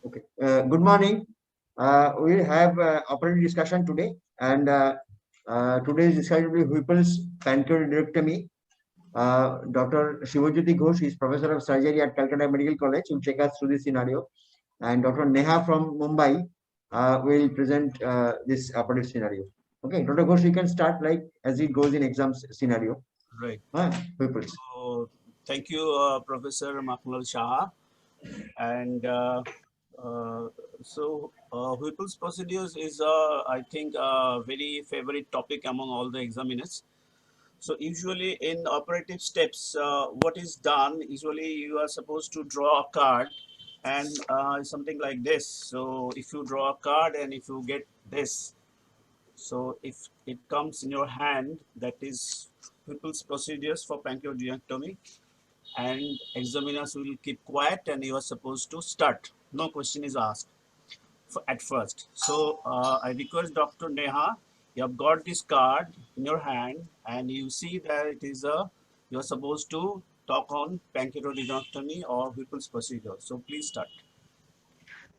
Okay. Good morning. We have operating discussion today, and today's discussion will be Whipple's pancreaticotomy. Dr. Shivajyoti Ghosh is professor of surgery at Calcutta Medical College. Will take us through this scenario, and Dr. Neha from Mumbai will present this operative scenario. Okay, Dr. Ghosh, you can start like as it goes in exams scenario. Right. Whipple's. So, thank you, Professor Makmal Shah. And uh, Whipple's procedures is, I think, a very favorite topic among all the examiners. So, usually in operative steps, what is done? Usually, you are supposed to draw a card, and something like this. So, if you draw a card and if you get this, so if it comes in your hand, that is Whipple's procedures for pancreaticotomy, and examiners will keep quiet and you are supposed to start. No question is asked at first. So I request Dr. Neha, you have got this card in your hand and you see that it is you are supposed to talk on pancreaticotomy or Whipple's procedure. So please start.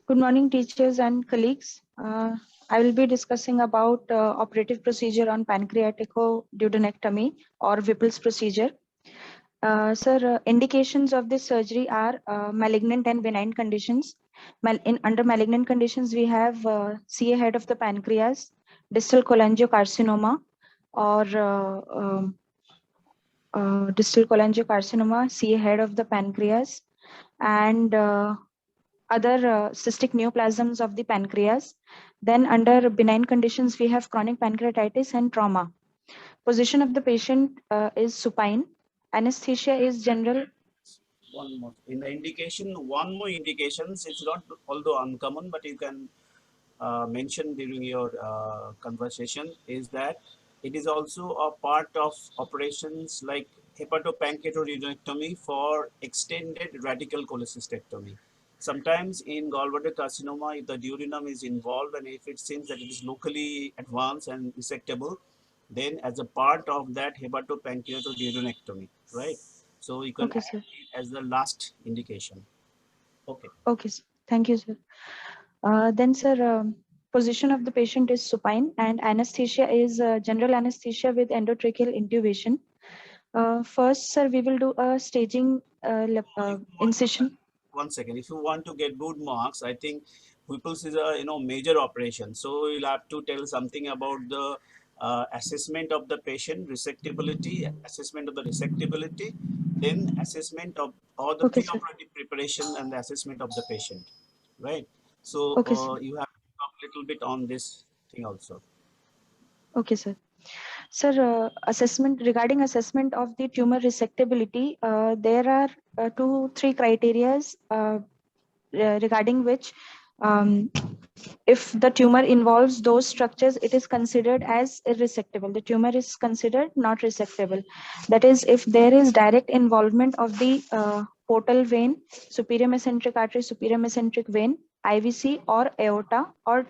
Good morning, teachers and colleagues. I will be discussing about operative procedure on pancreaticoduodenectomy or Whipple's procedure. Sir, indications of this surgery are malignant and benign conditions. Under malignant conditions, we have CA head of the pancreas, distal cholangiocarcinoma, or distal cholangiocarcinoma, CA head of the pancreas, and other cystic neoplasms of the pancreas. Then under benign conditions, we have chronic pancreatitis and trauma. Position of the patient is supine. Anesthesia is general. One more. In the indication, one more indications, it's not although uncommon, but you can mention during your conversation is that it is also a part of operations like hepatopancreaticoduodenectomy for extended radical cholecystectomy. Sometimes in gallbladder carcinoma, if the duodenum is involved and if it seems that it is locally advanced and resectable, then as a part of that hepatopancreaticoduodenectomy, right? So you can Okay, add sir. it as the last indication. Okay. Okay, sir. Thank you, sir. Then, sir, position of the patient is supine and anesthesia is general anesthesia with endotracheal intubation. First, sir, we will do a staging incision. One second. If you want to get good marks, I think Whipple's is a major operation. So you'll have to tell something about the assessment of the patient resectability, assessment of the resectability, then assessment of all the Okay, sir. preoperative preparation and the assessment of the patient, right? So Okay, sir. you have to talk a little bit on this thing also. Okay, sir. Sir, assessment regarding assessment of the tumor resectability, there are 2-3 criterias regarding which if the tumor involves those structures, it is considered as irresectable. The tumor is considered not resectable. That is, if there is direct involvement of the portal vein, superior mesenteric artery, superior mesenteric vein, IVC or aorta, or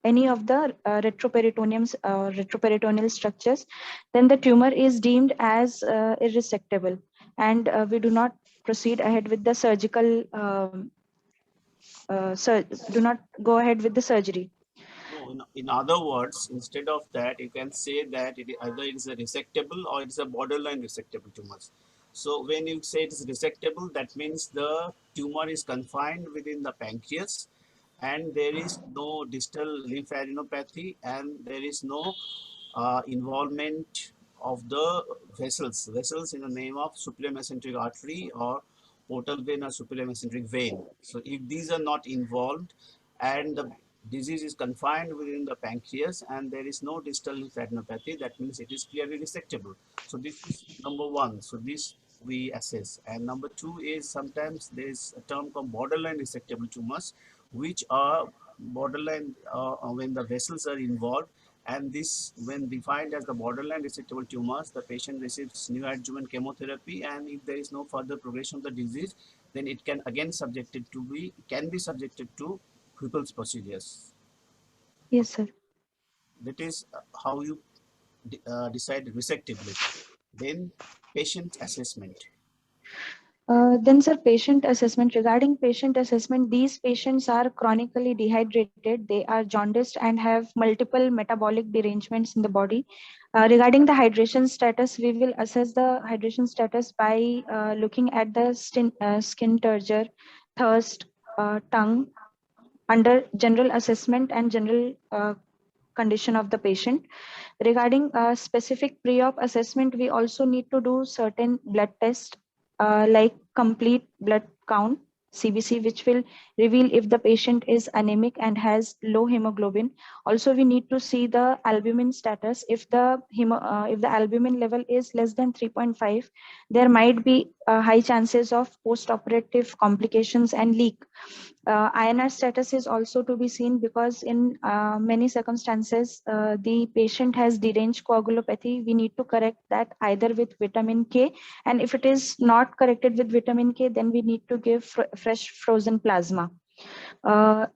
any of the retroperitoneal structures, then the tumor is deemed as irresectable, and we do not proceed ahead with the surgical. Do not go ahead with the surgery. No, in other words, instead of that, you can say that either it is a resectable or it is a borderline resectable tumors. So when you say it is resectable, that means the tumor is confined within the pancreas and there is no distal lymphadenopathy and there is no involvement of the vessels in the name of superior mesenteric artery or portal vein or superior mesenteric vein. So if these are not involved and the disease is confined within the pancreas and there is no distal lymphadenopathy, that means it is clearly resectable. So this is number one. So this we assess. And number two is sometimes there is a term called borderline resectable tumors, which are borderline when the vessels are involved, and this when defined as the borderline resectable tumors, the patient receives neoadjuvant chemotherapy, and if there is no further progression of the disease, then it can again can be subjected to Whipple's procedures. Yes, sir. That is how you decide resectability. Then patient assessment. Then, sir, patient assessment. Regarding patient assessment, these patients are chronically dehydrated. They are jaundiced and have multiple metabolic derangements in the body. Regarding the hydration status, we will assess the hydration status by looking at the skin turgor, thirst, tongue, under general assessment and general condition of the patient. Regarding specific pre-op assessment, we also need to do certain blood tests like complete blood count, CBC, which will reveal if the patient is anemic and has low hemoglobin. Also, we need to see the albumin status. If the albumin level is less than 3.5, there might be high chances of post-operative complications and leak. INR status is also to be seen because in many circumstances, the patient has deranged coagulopathy. We need to correct that either with vitamin K, and if it is not corrected with vitamin K, then we need to give fresh frozen plasma.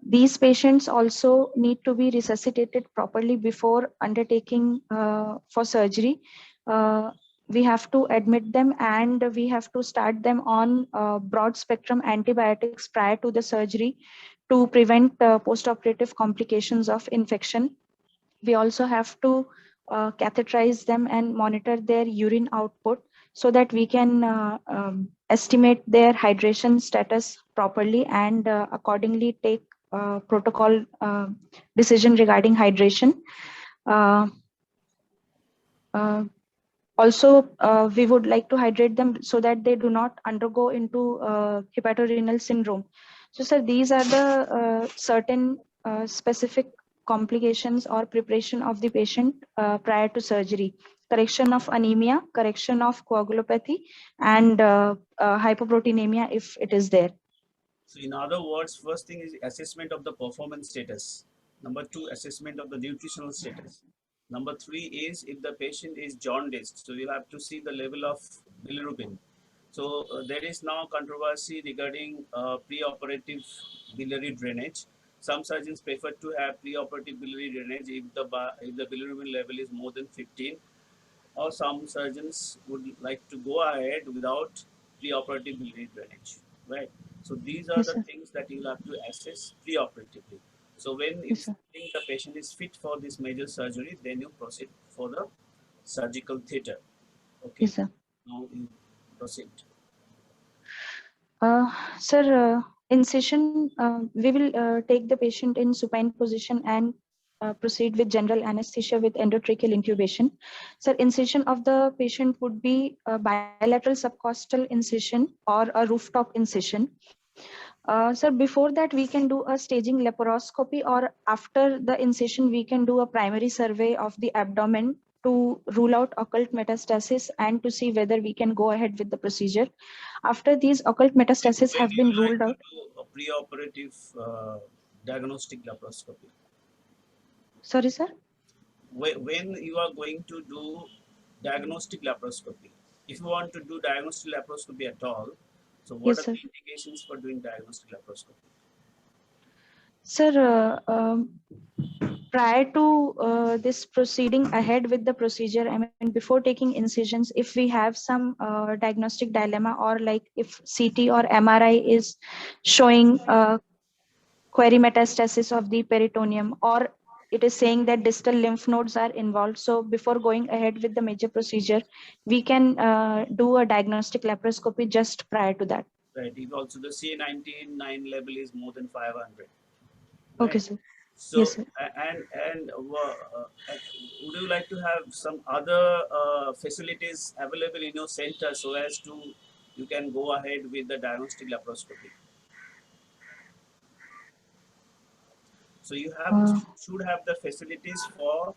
These patients also need to be resuscitated properly before undertaking for surgery. We have to admit them and we have to start them on broad spectrum antibiotics prior to the surgery to prevent post-operative complications of infection. We also have to catheterize them and monitor their urine output so that we can estimate their hydration status properly and accordingly take protocol decision regarding hydration. Uh, uh, Also, we would like to hydrate them so that they do not undergo into hepatorenal syndrome. So, sir, these are the certain specific complications or preparation of the patient prior to surgery. Correction of anemia, correction of coagulopathy, and hypoproteinemia if it is there. So in other words, first thing is assessment of the performance status. Number two, assessment of the nutritional status. Number three is if the patient is jaundiced, so you'll have to see the level of bilirubin. So there is now controversy regarding preoperative biliary drainage. Some surgeons prefer to have preoperative biliary drainage if the bilirubin level is more than 15, or some surgeons would like to go ahead without preoperative biliary drainage, right? So these are Yes, the sir. things that you'll have to assess preoperatively. So when you Yes, sir. think the patient is fit for this major surgery, then you proceed for the surgical theater. Okay, Yes, sir. now you proceed. Sir, incision, we will take the patient in supine position and proceed with general anesthesia with endotracheal intubation. Sir, incision of the patient would be a bilateral subcostal incision or a rooftop incision. Sir, before that, we can do a staging laparoscopy, or after the incision, we can do a primary survey of the abdomen to rule out occult metastasis and to see whether we can go ahead with the procedure. After these occult metastases When have do been you like ruled to out, do a preoperative diagnostic laparoscopy? sorry, sir. When you are going to do diagnostic laparoscopy, if you want to do diagnostic laparoscopy at all, so what Yes, are sir. the indications for doing diagnostic laparoscopy? Sir, prior to this proceeding ahead with the procedure, I mean, before taking incisions, if we have some diagnostic dilemma, or like if CT or MRI is showing query metastasis of the peritoneum, or it is saying that distal lymph nodes are involved. So before going ahead with the major procedure, we can do a diagnostic laparoscopy just prior to that. Right. If also the CA19-9 level is more than 500. Okay, Right. sir. Yes, So sir. would you like to have some other facilities available in your center so as to you can go ahead with the diagnostic laparoscopy? So you Uh, should have the facilities for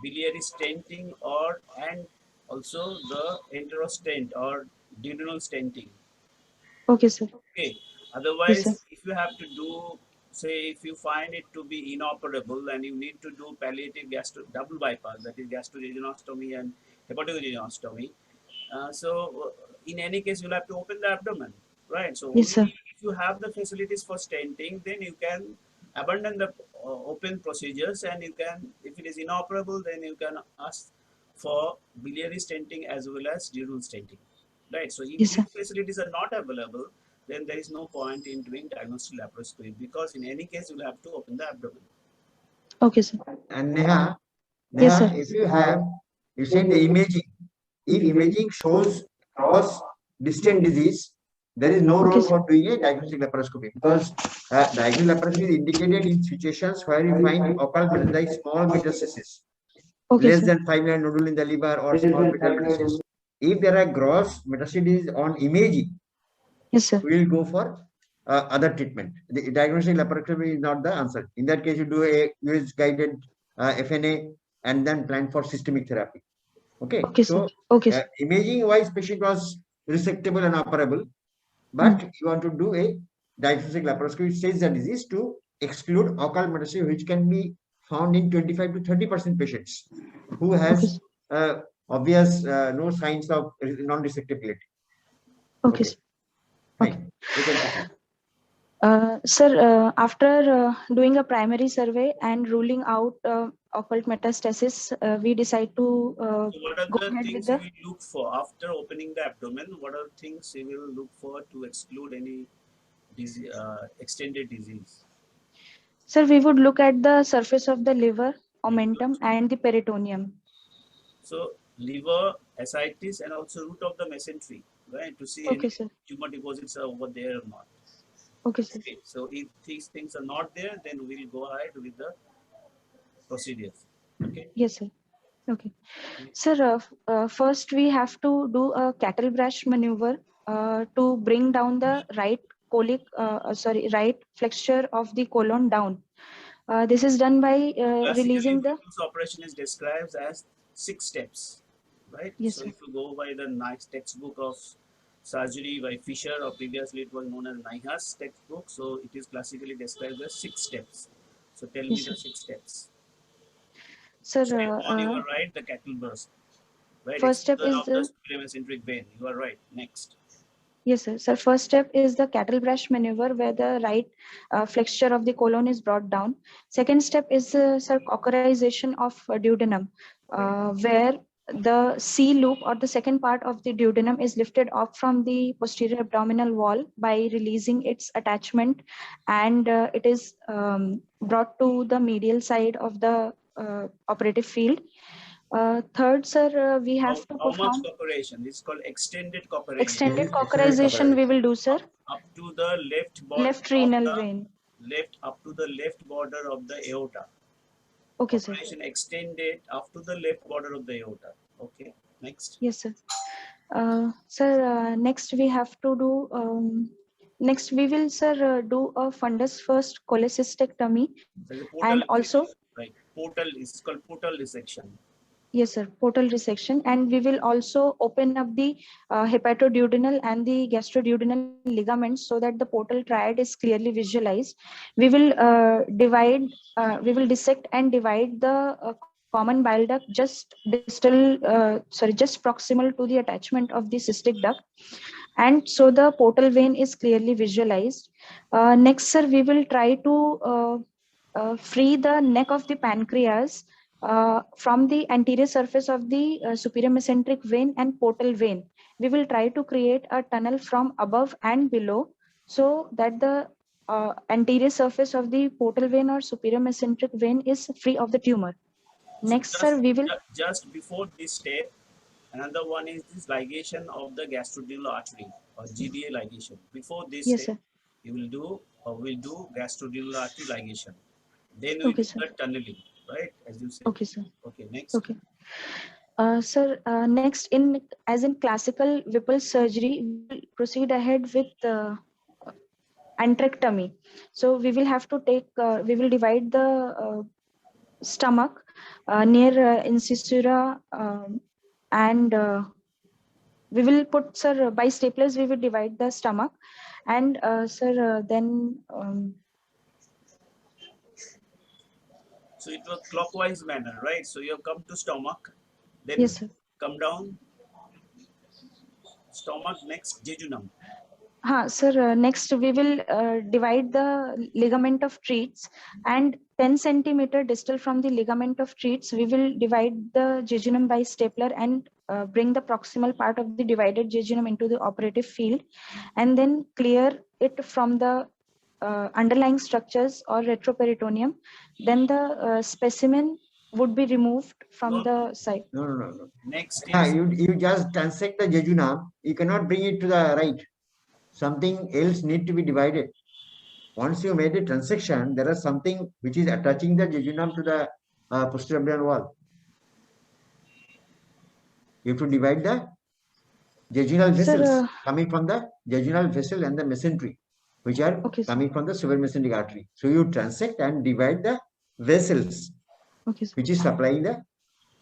biliary stenting or and also the enterostent or duodenal stenting. okay, sir. Okay. Yes, sir. Otherwise, if you have to do, say, if you find it to be inoperable and you need to do palliative double bypass, that is gastrojejunostomy and hepatojejunostomy, in any case, you'll have to open the abdomen, right? So Yes, sir. only if you have the facilities for stenting, then you can abandon the open procedures, and you can, if it is inoperable, then you can ask for biliary stenting as well as duodenal stenting. right? So if Yes, sir. these facilities are not available, then there is no point in doing diagnostic laparoscopy, because in any case you will have to open the abdomen. Okay, sir. And Neha, Yes, sir. if you said the imaging, if imaging shows cross distant disease, there is no Okay, role sir. for doing a diagnostic laparoscopy, because diagnostic laparoscopy is indicated in situations where you find occult like small metastasis, Okay, less sir. than 5 mm nodule in the liver or small fetal metastasis. If there are gross metastases on imaging, Yes, sir. we will go for other treatment. The diagnostic laparoscopy is not the answer. In that case, you do a US guided FNA and then plan for systemic therapy. Okay, Okay, sir. so Okay, sir. imaging wise, patient was resectable and operable, but you want to do a diagnostic laparoscopy, which says the disease to exclude occult metastasis, which can be found in 25 to 30% patients who Okay, has sir. obvious no signs of non-resectability. Okay, Okay, sir. Okay. fine. You can proceed. Sir, after doing a primary survey and ruling out occult metastasis, we decide to So what are go the ahead with things you the. will look for after opening the abdomen? What are things you will look for to exclude any disease, extended disease? Sir, we would look at the surface of the liver, Very omentum, good. and the peritoneum. So liver, ascites, and also root of the mesentery, right? To see Okay, any sir. tumor deposits are over there or not. Okay, sir. Okay, so if these things are not there, then we'll go ahead with the procedures. Okay. Yes, sir. Okay. Sir, first we have to do a cattle brush maneuver to bring down the right flexure of the colon down. This is done by Classically, releasing the. Whipple's operation is described as 6 steps, right? Yes, So sir. if you go by the nice textbook of surgery by Fisher, or previously it was known as Nihas textbook, so it is classically described as 6 steps. So tell me Yes, the sir. 6 steps. Sir, Step 1, you are right, the cattle burst, right? first step Exclusion is of the the. superior vein. You are right. Next. Yes, sir. Sir, first step is the cattle brush maneuver where the right flexure of the colon is brought down. Second step is sir, cauterization of duodenum, where the C loop or the second part of the duodenum is lifted off from the posterior abdominal wall by releasing its attachment, and it is brought to the medial side of the operative field. Third, sir, we have to How much perform cooperation? It's called extended cooperation. extended Extended cauterization. We will do, sir. Up to the left border Left of renal the vein. up to the left border of the aorta. Okay, sir. Operation extended up to the left border of the aorta. Okay, next. Yes, sir. Sir, next we have to do. Next, we will, sir, do a fundus first cholecystectomy, There's a portal and also. resection, right? Portal is called portal resection. Yes, sir, portal resection, and we will also open up the hepatoduodenal and the gastroduodenal ligaments so that the portal triad is clearly visualized. We will we will dissect and divide the common bile duct just proximal to the attachment of the cystic duct, and so the portal vein is clearly visualized. Next, sir, we will try to free the neck of the pancreas from the anterior surface of the superior mesenteric vein and portal vein. We will try to create a tunnel from above and below so that the anterior surface of the portal vein or superior mesenteric vein is free of the tumor. So Next, sir, we will. just before this step, another one is this ligation of the gastroduodenal artery, or GDA ligation. Before this Yes, step, sir. you will do or will do gastroduodenal artery ligation. Then we Okay, do sir. the tunneling, right? As you said. Okay, sir. Okay, next. Okay. Sir, next, as in classical Whipple surgery, we will proceed ahead with antrectomy. So we will have to we will divide the stomach near incisura, and we will put, sir, by staplers we will divide the stomach, and sir, then. So it was clockwise manner, right? So you have come to stomach, then Yes, sir. come down, stomach, next jejunum. Sir, next we will divide the ligament of treats, and 10 centimeter distal from the ligament of treats, we will divide the jejunum by stapler and bring the proximal part of the divided jejunum into the operative field, and then clear it from the underlying structures or retroperitoneum. Then the specimen would be removed from No, the site. No. next Yeah, is you just transect the jejunum. You cannot bring it to the right. Something else need to be divided. Once you made a transaction, there is something which is attaching the jejunum to the posterior abdominal wall. You have to divide the jejunal Sir, vessels coming from the jejunal vessel and the mesentery, which are okay, sir. coming from the supramesenteric artery. So you transect and divide the vessels, Okay, sir. which is supplying the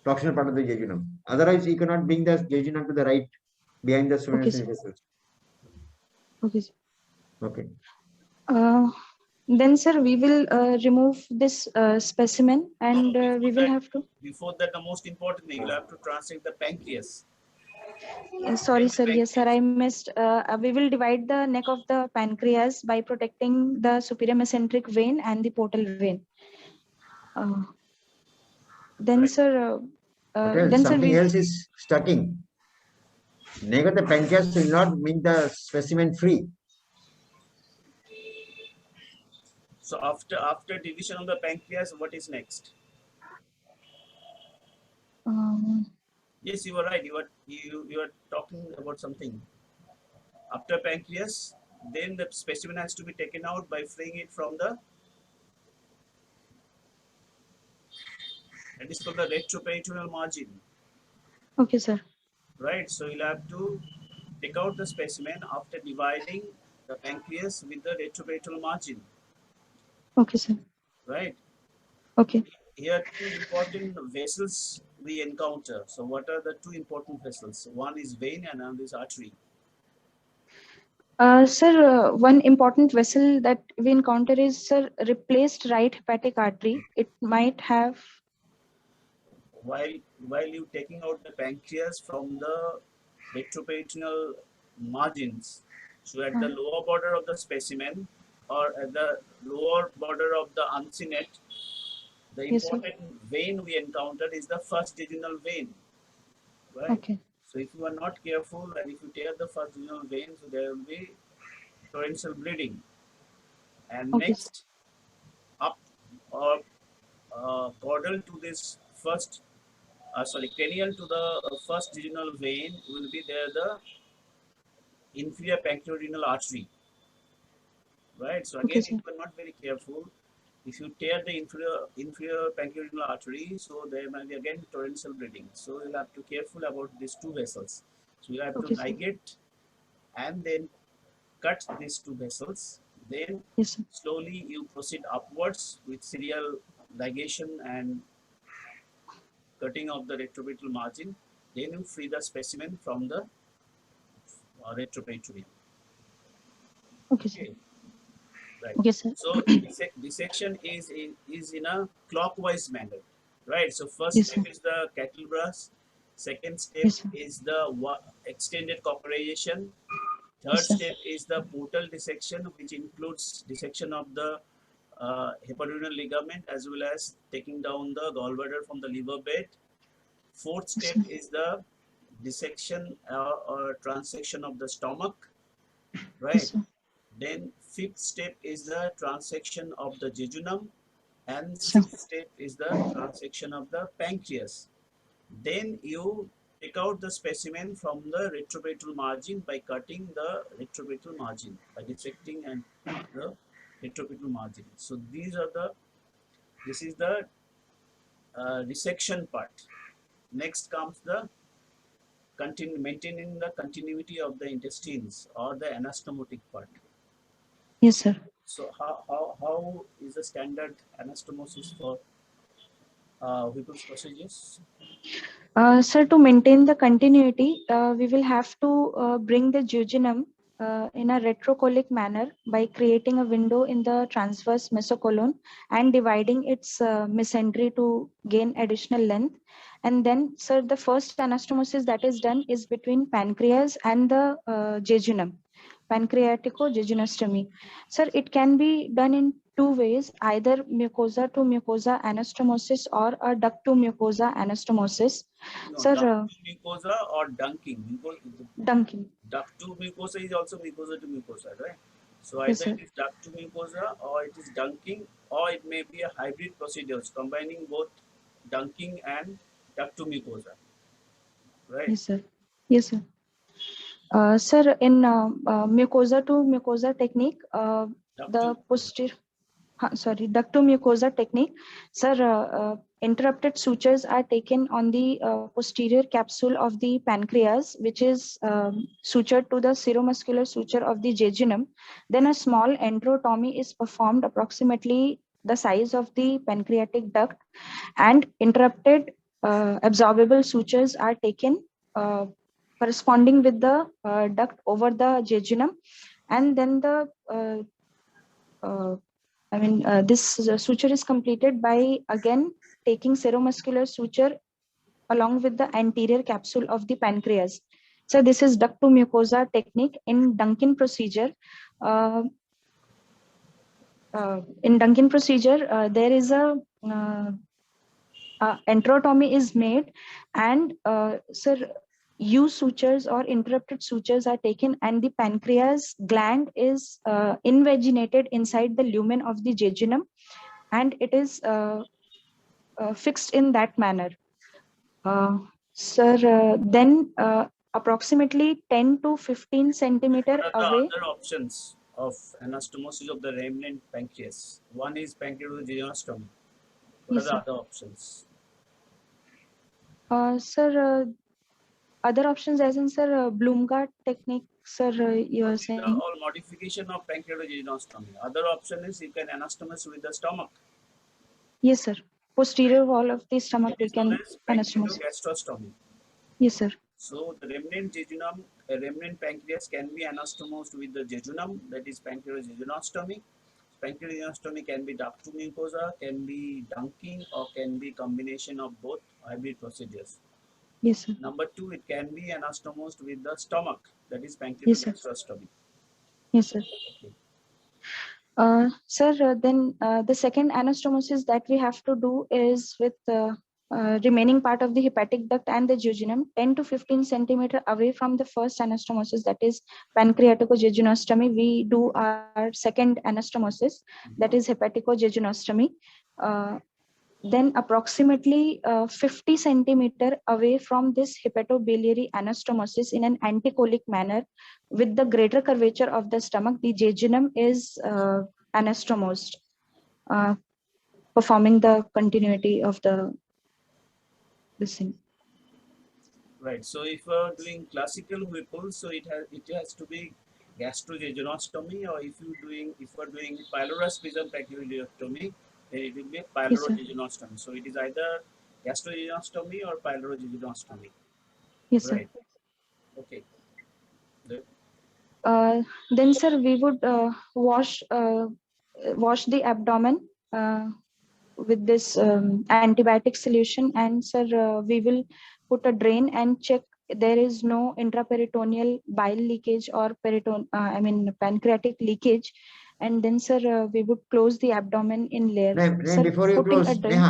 proximal part of the jejunum. Otherwise, you cannot bring the jejunum to the right behind the Okay, sir. supramesenteric vessels. Okay, sir. Okay. Then, sir, we will remove this specimen, and we will have to. before that, the most important thing, you'll have to transect the pancreas. Sorry, Take the sir. Yes, sir. pancreas. I missed. We will divide the neck of the pancreas by protecting the superior mesenteric vein and the portal vein. Uh, then, Right. sir. What else? Then, sir, Something we. else is stucking. Neck of the pancreas will not make the specimen free. So after division of the pancreas, what is next? Yes, you are right. You are talking about something. After pancreas, then the specimen has to be taken out by freeing it from the. That is called the retroperitoneal margin. Okay, sir. Right. So you'll have to take out the specimen after dividing the pancreas with the retroperitoneal margin. Okay, sir. Right. Okay. Here, two important vessels we encounter. So, what are the two important vessels? One is vein and another is artery. Sir, one important vessel that we encounter is, sir, replaced right hepatic artery. It might have. While you taking out the pancreas from the retroperitoneal margins, so at the lower border of the specimen or at the lower border of the uncinate, the Yes, sir. important vein we encountered is the first jejunal vein, right? Okay. So if you are not careful and if you tear the first jejunal vein, so there will be torrential bleeding. And Okay, next up or caudal to this first, cranial to the first jejunal vein will be there the inferior pancreatic artery, right? So okay, again, if sir. you are not very careful, if you tear the inferior pancreatic artery, so there might be again torrential bleeding. So you'll have to be careful about these two vessels. So you have to Okay, sir. ligate and then cut these two vessels. Then Yes, sir. slowly you proceed upwards with serial ligation and cutting of the retroperitoneal margin. Then you free the specimen from the retroperitoneum. Okay, sir. Okay, right. Okay, sir. So dissection is in a clockwise manner, right? So first Yes, step sir. is the cattle brush. Second step Yes, sir. is the extended cauterization. Yes, Third sir. step is the portal dissection, which includes dissection of the hepatorenal ligament as well as taking down the gallbladder from the liver bed. Fourth Yes, step sir. is the dissection or transection of the stomach, Yes, right? sir. Then fifth step is the transection of the jejunum, and Sir. sixth step is the transection of the pancreas. Then you take out the specimen from the retroperitoneal margin by cutting the retroperitoneal margin, by dissecting and the retroperitoneal margin. So this is the resection part. Next comes the maintaining the continuity of the intestines or the anastomotic part. Yes, sir. So how is the standard anastomosis for Whipple's procedures? Sir, to maintain the continuity, we will have to bring the jejunum in a retrocolic manner by creating a window in the transverse mesocolon and dividing its mesentery to gain additional length. And then, sir, the first anastomosis that is done is between pancreas and the jejunum. pancreaticojejunostomy. Sir, it can be done in two ways, either mucosa to mucosa anastomosis or a duct to mucosa anastomosis. No, Sir, duct to mucosa or dunking. dunking. Duct to mucosa is also mucosa to mucosa, right? So Yes, either sir. it is duct to mucosa or it is dunking, or it may be a hybrid procedures combining both dunking and duct to mucosa, right? Yes, sir. Yes, sir. Sir, in mucosa to mucosa technique, Duct to the posterior, duct to mucosa technique, sir, interrupted sutures are taken on the posterior capsule of the pancreas, which is sutured to the seromuscular suture of the jejunum. Then a small enterotomy is performed approximately the size of the pancreatic duct, and interrupted absorbable sutures are taken corresponding with the duct over the jejunum, and then the this suture is completed by again taking seromuscular suture along with the anterior capsule of the pancreas. So this is duct to mucosa technique. In Duncan procedure, uh, there is a enterotomy is made, and sir, U sutures or interrupted sutures are taken, and the pancreas gland is invaginated inside the lumen of the jejunum, and it is fixed in that manner. Sir, then approximately 10 to 15 centimeter What are the away. other options of anastomosis of the remnant pancreas? One is pancreaticojejunostomy. What are Yes, the sir. other options? Sir, other options as in, sir, Bloomgart technique, sir, you No, are these are saying. all modification of pancreaticojejunostomy. Other option is you can anastomize with the stomach. Yes, sir. Posterior wall of the stomach It we is known can as anastomose. pancreatogastrostomy. Yes, sir. So the remnant jejunum, a remnant pancreas can be anastomosed with the jejunum, that is pancreaticojejunostomy. Pancreaticojejunostomy can be duct to mucosa, can be dunking, or can be combination of both hybrid procedures. Yes, sir. Number two, it can be anastomosed with the stomach, that is Yes, sir. pancreatogastrostomy. Yes, sir. Okay. Sir, then the second anastomosis that we have to do is with remaining part of the hepatic duct and the jejunum 10 to 15 centimeter away from the first anastomosis, that is pancreaticojejunostomy. We do our second anastomosis, that is hepaticojejunostomy. Uh, then approximately 50 centimeter away from this hepatobiliary anastomosis in an anticolic manner with the greater curvature of the stomach, the jejunum is anastomosed, uh, performing the continuity of the this thing. Right. So if you're doing classical Whipple, so it has to be gastrojejunostomy, or if you're doing pylorus prism tracheotomy, then it will be a Yes, sir. pylorojejunostomy. So it is either gastrojejunostomy or pylorojejunostomy. Yes, sir. Right. Okay. The- Then, sir, we would wash the abdomen with this antibiotic solution, and sir, we will put a drain and check there is no intraperitoneal bile leakage or pancreatic leakage, and then, sir, we would close the abdomen in layer. Sir, Before you putting a close, drain.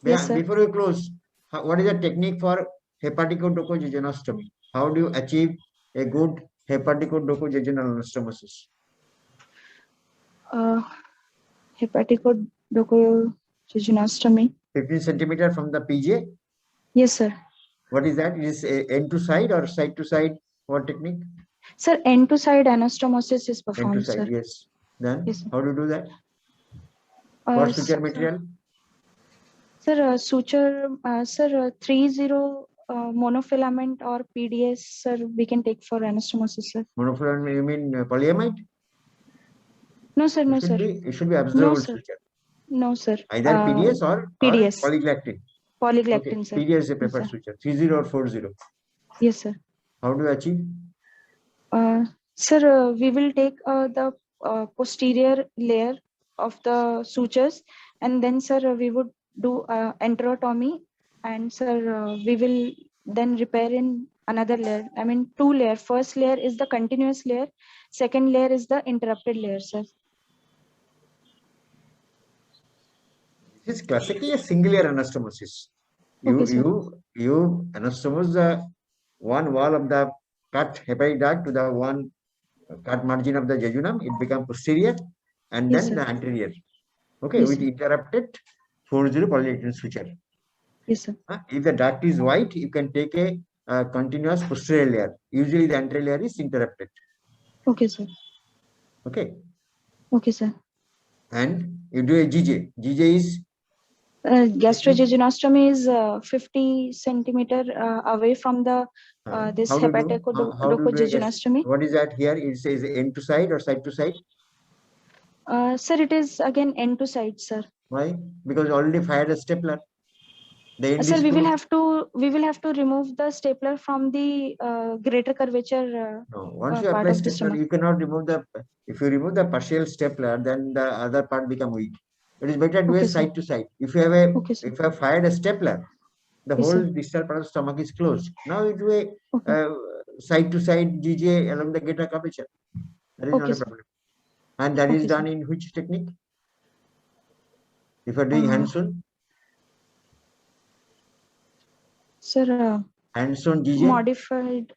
Yes, sir. Before you close, what is the technique for hepaticodocojejunostomy? How do you achieve a good hepaticodocojejuno anastomosis? uh, Hepaticodocojejunostomy. 15 centimeter from the PJ. Yes, sir. What is that? Is end to side or side to side? What technique? Sir, end to side anastomosis is End to performed, side, sir. yes. Then Yes, sir. how do you do that? What suture Sir, material? sir, suture, sir, 30 monofilament or PDS, sir, we can take for anastomosis, sir. Monofilament, you mean polyamide? No, sir, no, sir. It should be No, observable sir. suture. No, sir. Either PDS or PDS, polyglactin. Okay, polyglactin, sir. PDS is a Yes, preferred sir. suture. 30 or 40. Yes, sir. How do you achieve? Sir, we will take the posterior layer of the sutures, and then, sir, we would do enterotomy, and sir, we will then repair in another layer. I mean, two layer. First layer is the continuous layer. Second layer is the interrupted layer, sir. This is classically a single layer anastomosis. Okay, sir. You anastomose the one wall of the cut hepatic duct to the one cut margin of the jejunum. It becomes posterior and Yes, then sir. the anterior. Okay, Yes, with sir. interrupted 4-0 polylateral suture. Yes, sir. If the duct is white, you can take a continuous posterior layer. Usually the anterior layer is interrupted. Okay, sir. Okay, Okay, sir. and you do a GJ. GJ is Gastrojejunostomy is 50 centimeter away from the this how do you do? How do you do a hepatojejunostomy. what is that here? It says end to side or side to side. Sir, it is again end to side, sir. Why? Because already fired a stapler. The end Sir, is we will closed. have to remove the stapler from the greater curvature No, once you part apply of the stapler, stomach. you cannot remove the. If you remove the partial stapler, then the other part become weak. It is better to do a Okay, sir. side to side. If you have a, Okay, sir. if you have fired a stapler, the Yes, whole sir. distal part of the stomach is closed. Now you do a Okay. side to side GJ along the greater curvature. That is not Okay, a sir. problem. And that is Okay, sir. done in which technique? If you are doing Uh, hands-on Sir, GJ, modified.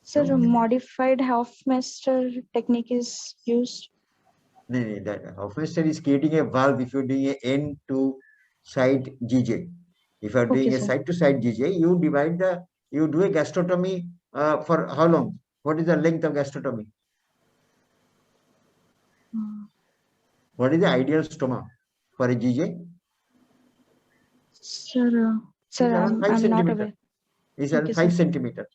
Sir, no, modified Hofmeister technique is used. no, no, that Hofmeister is creating a valve if you're doing a end to side GJ. If you are Okay, doing a sir. side to side GJ, you divide the, you do a gastrotomy for how long? What is the length of gastrotomy? Uh, What is the ideal stoma for a GJ? It's Sir, around 5 I'm not centimeter. aware. It's around Okay, 5 sir. centimeter.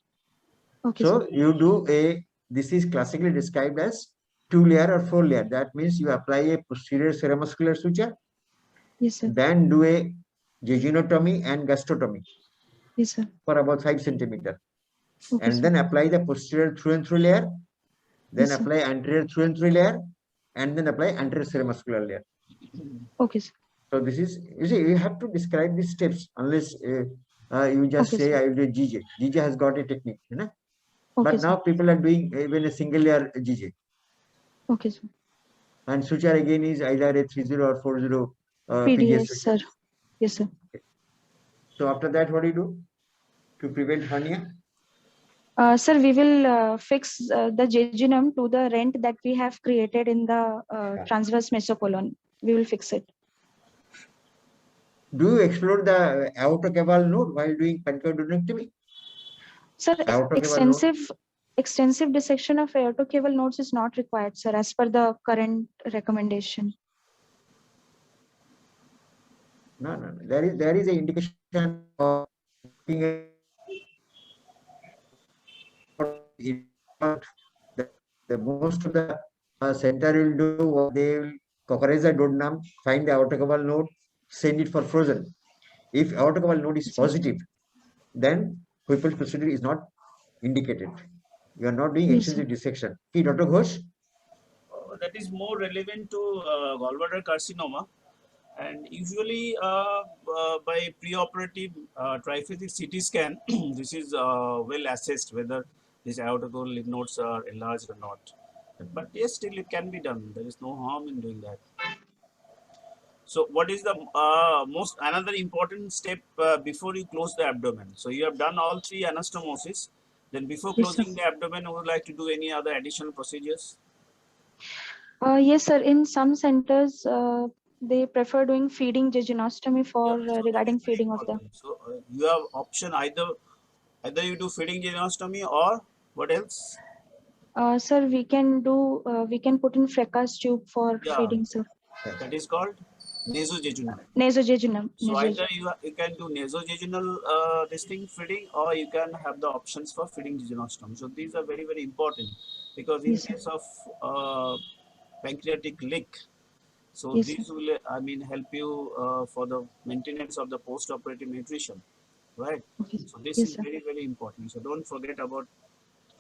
Okay, sir. So you do a, this is classically described as 2-layer or 4-layer. That means you apply a posterior ceremuscular suture, Yes, sir. then do a jejunotomy and gastrotomy Yes, sir. for about 5 centimeter, Okay, and sir. then apply the posterior through and through layer, then Yes, sir. apply anterior through and through layer, and then apply anterior ceremuscular layer. Okay, sir. So this is, you see, you have to describe these steps unless you just Okay, say sir. I will do GJ. GJ has got a technique, you know. Okay, But sir. now people are doing even a single layer GJ. Okay, sir. And suture again is either a 3-0 or 4-0 PGS PDS, suture. sir. Yes, sir. So after that, what do you do to prevent hernia? Sir, we will fix the jejunum to the rent that we have created in the transverse mesocolon. We will fix it. Do you explore the aortocaval node while doing pancreatonectomy? Sir, Aortocaval node? extensive dissection of aortocaval nodes is not required, sir, as per the current recommendation. No. There is an indication of the most of the center will do what they will cockerize the duodenum, find the aortocaval node, send it for frozen. If aortocaval node is Yes, sir. positive, then Whipple's procedure is not indicated. You are not doing Yes, sir. extensive dissection. See, Dr. Ghosh? That is more relevant to gallbladder carcinoma, and usually by preoperative triphasic CT scan, this is well assessed whether these aortocaval lymph nodes are enlarged or not. But yes, still it can be done. There is no harm in doing that. So what is the most another important step before you close the abdomen? So you have done all three anastomosis. Then before Yes, sir. closing the abdomen, would you like to do any other additional procedures? Yes, sir. In some centers, they prefer doing feeding jejunostomy for Yeah, so that regarding is very feeding of the. important. So you have option either you do feeding jejunostomy or what else? Sir, we can put in fracas tube for Yeah, feeding, sir. that is called nasojejunum. Nasojejunum. So either you can do nasojejunal this thing feeding, or you can have the options for feeding jejunostomy. So these are very important, because in Yes, sir. case of pancreatic leak, so Yes, sir. these will help you for the maintenance of the post-operative nutrition, right? Okay. So this Yes, is sir. very important. So don't forget about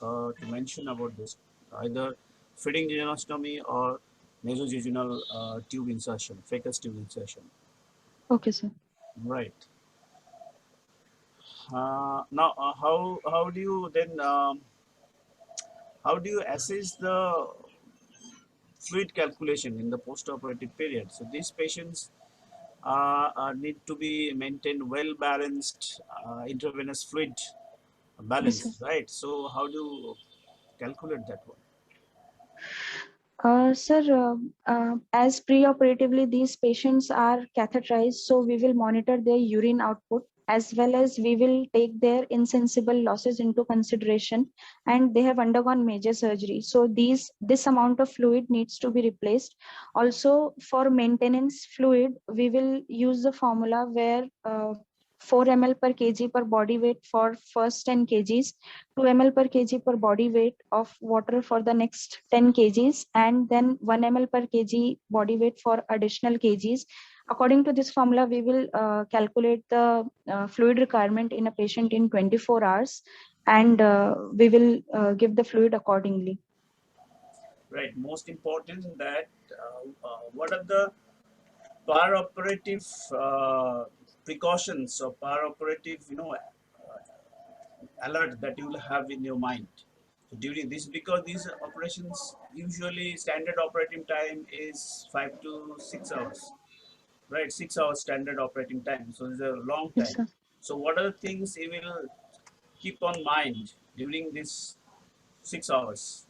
to mention about this, either feeding jejunostomy or nasojejunal tube insertion, fracas tube insertion, Okay, sir. right? Now, how do you then how do you assess the fluid calculation in the post-operative period? So these patients need to be maintained well balanced intravenous fluid Yes, sir. balance, right? So how do you calculate that one? Sir, as pre-operatively, these patients are catheterized, so we will monitor their urine output as well as we will take their insensible losses into consideration, and they have undergone major surgery. So this amount of fluid needs to be replaced. Also, for maintenance fluid, we will use the formula where 4 ml per kg per body weight for first 10 kgs, 2 ml per kg per body weight of water for the next 10 kgs, and then 1 ml per kg body weight for additional kgs. According to this formula, we will calculate the fluid requirement in a patient in 24 hours, and we will give the fluid accordingly. Right. Most important that what are the para-operative precautions or para-operative, alert that you will have in your mind. So during this, because these operations usually standard operating time is 5 to 6 hours, right? 6 hours standard operating time. So it's a long Yes, time. sir. So what are the things you will keep on mind during this 6 hours?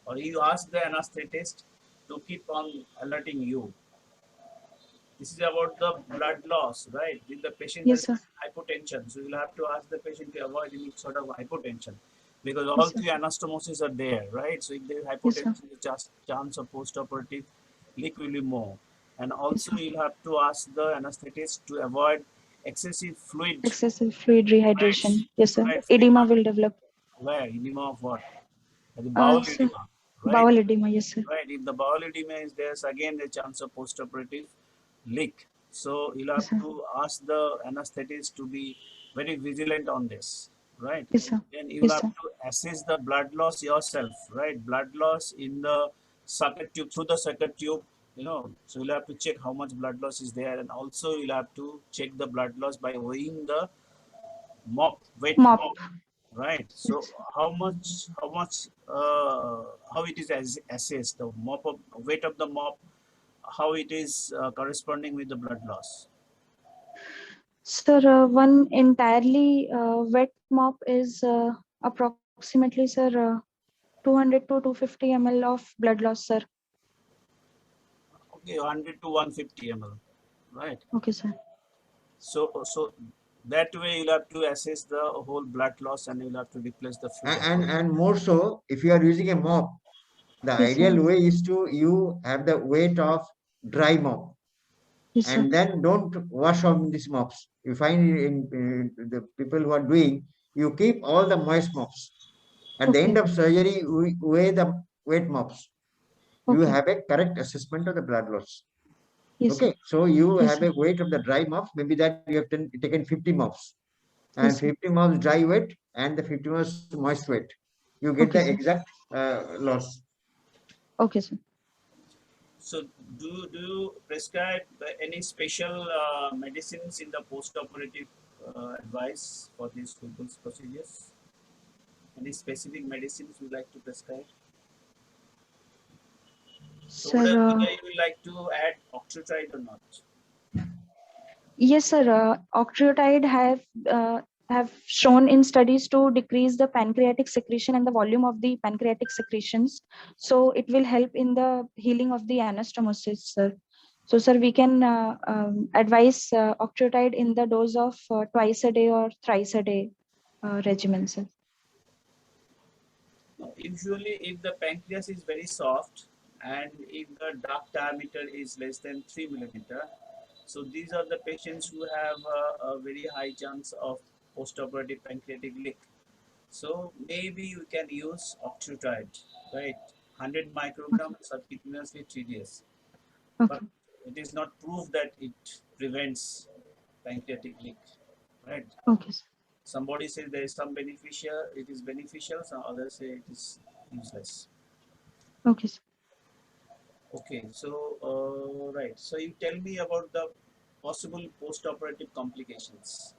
Or you ask the anesthetist to keep on alerting you. This is about the blood loss, right? If the patient Yes, has sir. hypotension, so you'll have to ask the patient to avoid any sort of hypotension because all Yes, sir. three anastomosis are there, right? So if there is Yes, sir. hypotension, the chance of post-operative leak will be more. And Yes, also sir. you'll have to ask the anesthetist to avoid excessive fluid, Excessive fluid right? rehydration. Yes, sir. Right, fluid Edema will develop. where edema of what? The bowel Sir, edema, right? bowel edema. Yes, sir. Right. If the bowel edema is there, so again the chance of post-operative leak. So you'll Yes, have sir. to ask the anesthetist to be very vigilant on this, right? Yes, sir. Then you'll Yes, have sir. to assess the blood loss yourself, right? Blood loss in the circuit tube, through the circuit tube, So you'll have to check how much blood loss is there, and also you'll have to check the blood loss by weighing the weight Mop. mop, right? So Yes. how it is assessed, the weight of the mop, how it is corresponding with the blood loss. Sir, one entirely wet mop is approximately, sir, 200 to 250 ml of blood loss, sir. Okay, 100 to 150 ml, right? Okay, sir. So that way you'll have to assess the whole blood loss and you'll have to replace the fluid accordingly. And more so, if you are using a mop, the Yes, sir. ideal way is to you have the weight of dry mop, Yes, sir. and then don't wash on these mops. You find in the people who are doing, you keep all the moist mops. At the end Okay. of surgery, we weigh the wet mops. You Okay. have a correct assessment of the blood loss. Yes, sir. Okay, so you Yes, have sir. a weight of the dry mops. Maybe that you have taken 50 mops, and Yes, sir. 50 mops dry weight and the 50 mops moist weight. You get Okay, the sir. exact loss. Okay, sir. So do you prescribe any special medicines in the post-operative advice for these people's procedures? Any specific medicines you like to prescribe? So Sir, whether you would like to add octreotide or not? yes, sir. Octreotide have shown in studies to decrease the pancreatic secretion and the volume of the pancreatic secretions. So it will help in the healing of the anastomosis, sir. So, sir, we can advise octreotide in the dose of twice a day or thrice a day regimen, sir. Usually, if the pancreas is very soft and if the duct diameter is less than 3 millimeter, so these are the patients who have a very high chance of postoperative pancreatic leak. So maybe you can use octreotide, right? 100 Okay. microgram subcutaneously 3 days. But Okay. it is not proof that it prevents pancreatic leak, right? Okay, sir. Somebody says there is some beneficial, it is beneficial, some others say it is useless. Okay, sir. Okay, so right. So you tell me about the possible post-operative complications.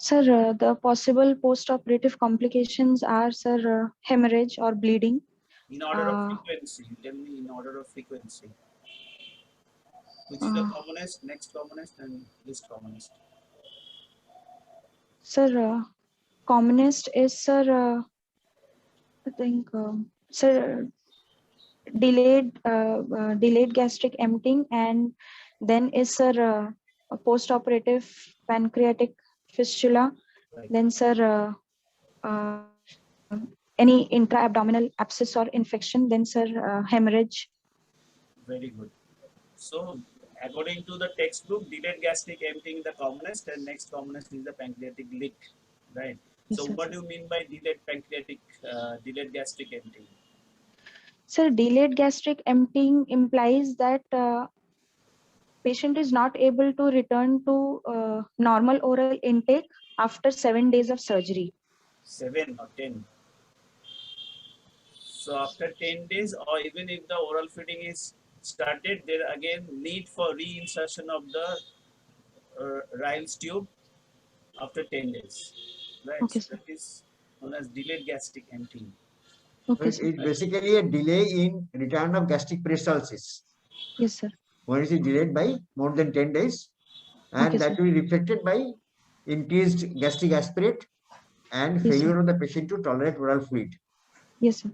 Sir, the possible post-operative complications are, sir, hemorrhage or bleeding. In order of Uh, frequency, you tell me in order of frequency. Which is the uh, commonest, next commonest, and least commonest? Sir, commonest is, sir, I think, sir, delayed gastric emptying, and then is, sir, a post-operative pancreatic fistula. Right. Then, sir, any intra-abdominal abscess or infection. Then, sir, hemorrhage. Very good. So, according to the textbook, delayed gastric emptying is the commonest, and next commonest is the pancreatic leak. Right. Yes, So, sir. what do you mean by delayed gastric emptying? Sir, delayed gastric emptying implies that patient is not able to return to normal oral intake after 7 days of surgery. 7 or 10. So after 10 days, or even if the oral feeding is started, there again need for reinsertion of the Ryle's tube after 10 days. Right. Okay, So sir. that is known as delayed gastric emptying. Okay, It's sir. basically a delay in return of gastric peristalsis. Yes, sir. When it is delayed by more than 10 days, Okay, and sir. that will be reflected by increased gastric aspirate and Yes, sir. failure of the patient to tolerate oral fluid. Yes, sir.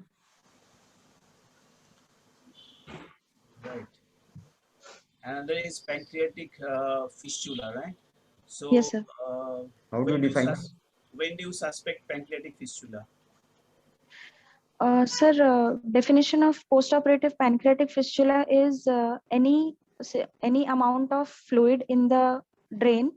Right. Another is pancreatic fistula, right? Yes, So sir. How do you define? when do you suspect pancreatic fistula? Sir, definition of postoperative pancreatic fistula is any amount of fluid in the drain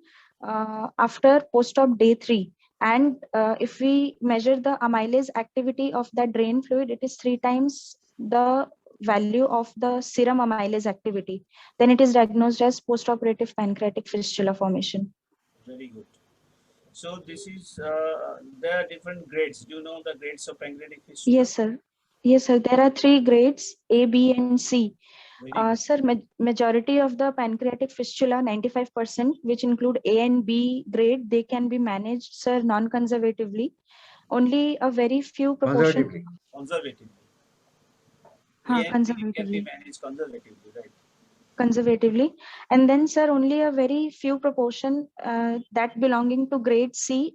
after post-op day 3. And if we measure the amylase activity of that drain fluid, it is 3 times the value of the serum amylase activity. Then it is diagnosed as postoperative pancreatic fistula formation. Very good. So this is there are different grades. Do you know the grades of pancreatic fistula? Yes, sir. Yes, sir. There are 3 grades, A, B, and C. Very good. Sir, majority of the pancreatic fistula, 95%, which include A and B grade, they can be managed, sir, non-conservatively. Only a very few proportion, Conservatively. Conservatively. A and B can be conservatively, managed conservatively, right? conservatively. And then, sir, only a very few proportion that belonging to grade C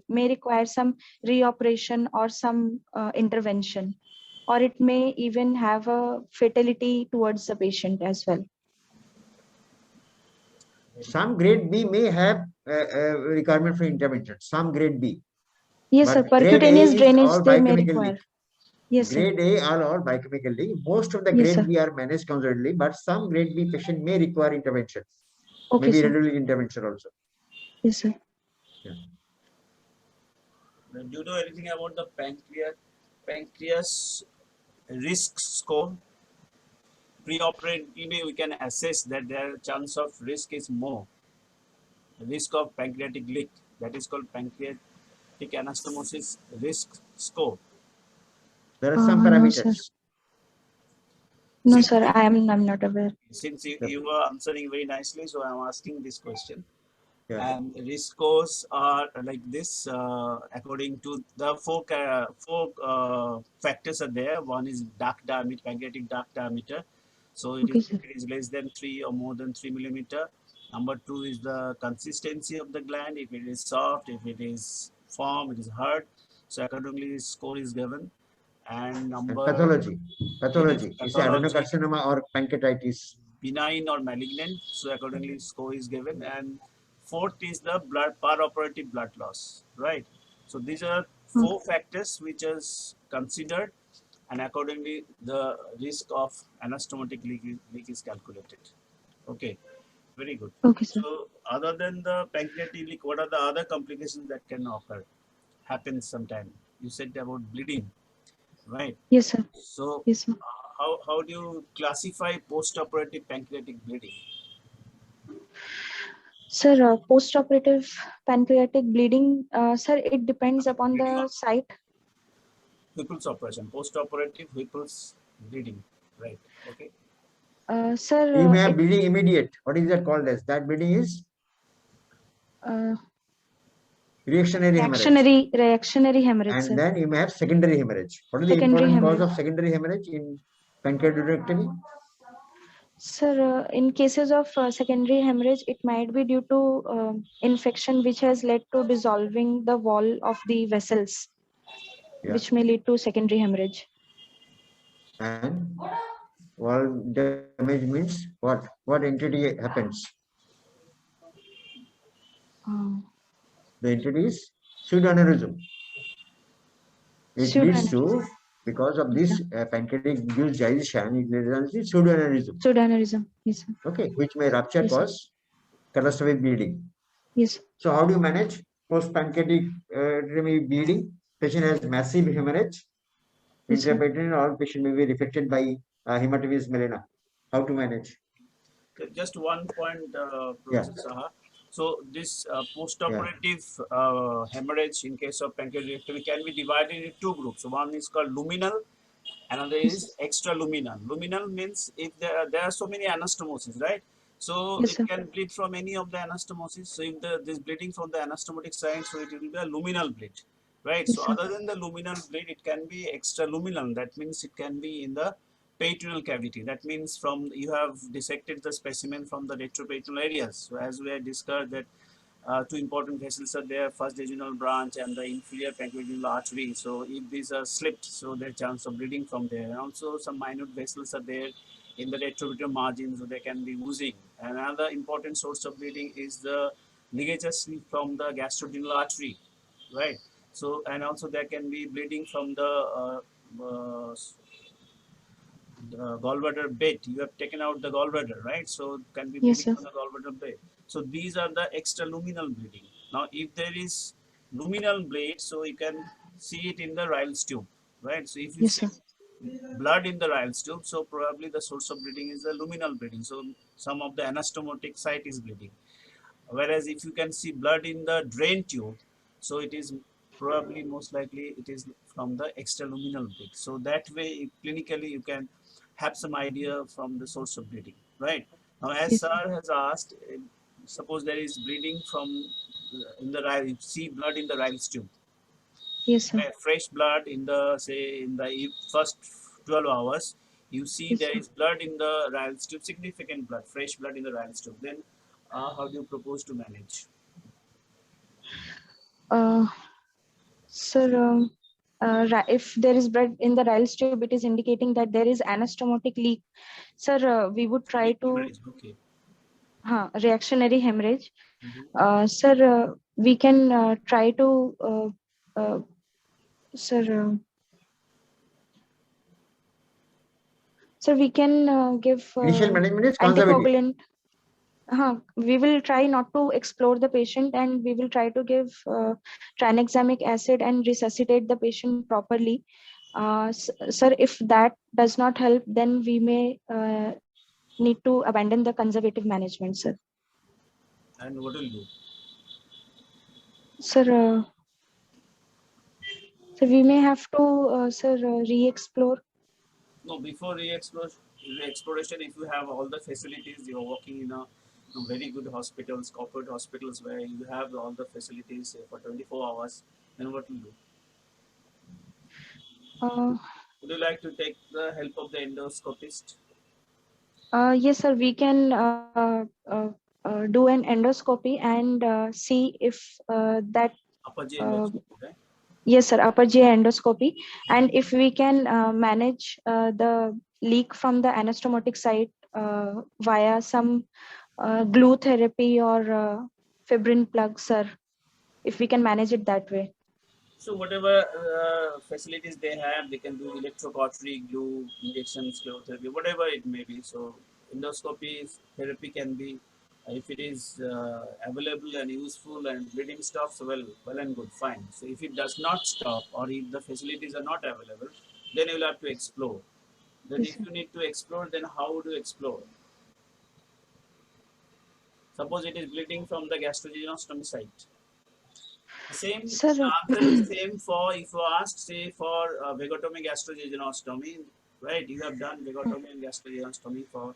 may require some reoperation or some intervention, or it may even have a fatality towards the patient as well. Some grade B may have requirement for intervention. Some grade B, Yes, sir. but grade A Percutaneous is drainage all they may biochemical leak. require. Yes, sir. Grade A are all biochemical leak. Most of the Yes, grade sir. B are managed conservatively, but some grade B patient may require intervention. Okay, Maybe sir. radiologic intervention also. Yes, sir. Do you know anything about the pancreas risk score? Preoperatively, we can assess that their chance of risk is more. The risk of pancreatic leak, that is called pancreatic anastomosis risk score. There are some No, sir. parameters. No, Since sir. I'm not aware. you were answering very nicely, so I'm asking this question. Yeah. And risk scores are like this. According to the four factors are there. One is duct diameter, pancreatic duct diameter. So Okay, if sir. it is less than 3 or more than 3 millimeter. Number 2 is the consistency of the gland. If it is soft, if it is firm, it is hard. So accordingly, score is given. And And number pathology. yes, Pathology. Is it pathology, adenocarcinoma or pancreatitis? benign or malignant. So accordingly, score is given. And fourth is the per-operative blood loss, right? So these are 4 factors which is considered, and accordingly, the risk of anastomotic leak is calculated. Okay, very good. Okay, sir. So other than the pancreatic leak, what are the other complications that can occur? Happens sometime. You said about bleeding, right? Yes, sir. So Yes, sir. how do you classify post-operative pancreatic bleeding? Sir, post-operative pancreatic bleeding, sir, it depends upon Bleeding the on site. Whipple's operation, post-operative Whipple's bleeding, right? Okay. Sir, You may have bleeding immediate. What is that called as? That bleeding is uh, Reactionary hemorrhage. Reactionary hemorrhage, And sir. then you may have secondary hemorrhage. What is the Secondary important cause hemorrhage. of secondary hemorrhage in pancreatidurectomy? Sir, in cases of secondary hemorrhage, it might be due to infection which has led to dissolving the wall of the vessels, Yeah. which may lead to secondary hemorrhage. And wall damage means what? What entity happens? The entity is pseudoaneurysm. It leads to, because of this pancreatic ductus digestion, it results in pseudoaneurysm. Pseudoaneurysm, yes, sir. Okay, which may rupture, Yes, sir. cause catastrophic bleeding. Yes. So how do you manage post-pancreatic bleeding? Patient has massive hemorrhage. Yes, sir. Intraperitoneal, all patient may be affected by hematophilus melena. How to manage? Just one point, Yeah. Professor Saha. So this post-operative hemorrhage in case of pancreatidurectomy can be divided into two groups. One is called luminal, another is extraluminal. Luminal means if there are so many anastomosis, right? So Yes, it sir. can bleed from any of the anastomosis. So if this bleeding from the anastomotic side, so it will be a luminal bleed, right? Yes, So sir. other than the luminal bleed, it can be extraluminal. That means it can be in the peritoneal cavity. That means from you have dissected the specimen from the retroperitoneal areas. So as we had discussed that two important vessels are there, first jejunal branch and the inferior pancreatial artery. So if these are slipped, so there's chance of bleeding from there. And also some minute vessels are there in the retroperitoneal margin, so they can be oozing. And another important source of bleeding is the ligature slip from the gastroduodenal artery, right? So and also there can be bleeding from the gallbladder bed. You have taken out the gallbladder, right? So can be Yes, bleeding sir. from the gallbladder bed. So these are the extraluminal bleeding. Now, if there is luminal bleed, so you can see it in the Ryle's tube, right? So if you Yes, see sir. blood in the Ryle's tube, so probably the source of bleeding is the luminal bleeding. So some of the anastomotic site is bleeding. Whereas if you can see blood in the drain tube, so it is probably most likely it is from the extraluminal bleed. So that way clinically you can have some idea from the source of bleeding, right? Now as Yes, sir. sir has asked, suppose there is bleeding from in the Ryle, see blood in the Ryle's tube, Yes, sir. fresh blood in the say in the first 12 hours, you see Yes, there sir. is blood in the Ryle's tube, significant blood, fresh blood in the Ryle's tube. Then how do you propose to manage? Sir, if there is blood in the Ryle's tube, it is indicating that there is anastomotic leak. Sir, we would try to Okay. reactionary hemorrhage. Mhm. Sir, we can try to sir. Sir, we can give Initial management is conservative. anticoagulant. We will try not to explore the patient, and we will try to give tranexamic acid and resuscitate the patient properly. Sir, if that does not help, then we may need to abandon the conservative management, sir. And what will you do? Sir, so we may have to, sir, re-explore. No, before re-exploration, if you have all the facilities, you're working in a very good hospitals, corporate hospitals where you have all the facilities for 24 hours, then what will you do? Would you like to take the help of the endoscopist? Yes, sir, we can do an endoscopy and see if that Upper G uh, endoscopy, right? yes, sir, upper GI endoscopy. And if we can manage the leak from the anastomotic site via some glue therapy or fibrin plug, sir, if we can manage it that way. So whatever facilities they have, they can do electrocautery, glue, injections, sclerotherapy, whatever it may be. So endoscopy therapy can be, if it is available and useful and bleeding stops, well and good, fine. So if it does not stop or if the facilities are not available, then you will have to explore. Then Yes, if sir. you need to explore, then how would you explore? Suppose it is bleeding from the gastrojejunal site. Same Sir, answer is same for if you ask say for vagotomy gastrojejunostomy, right? You have done vagotomy and gastrojejunostomy for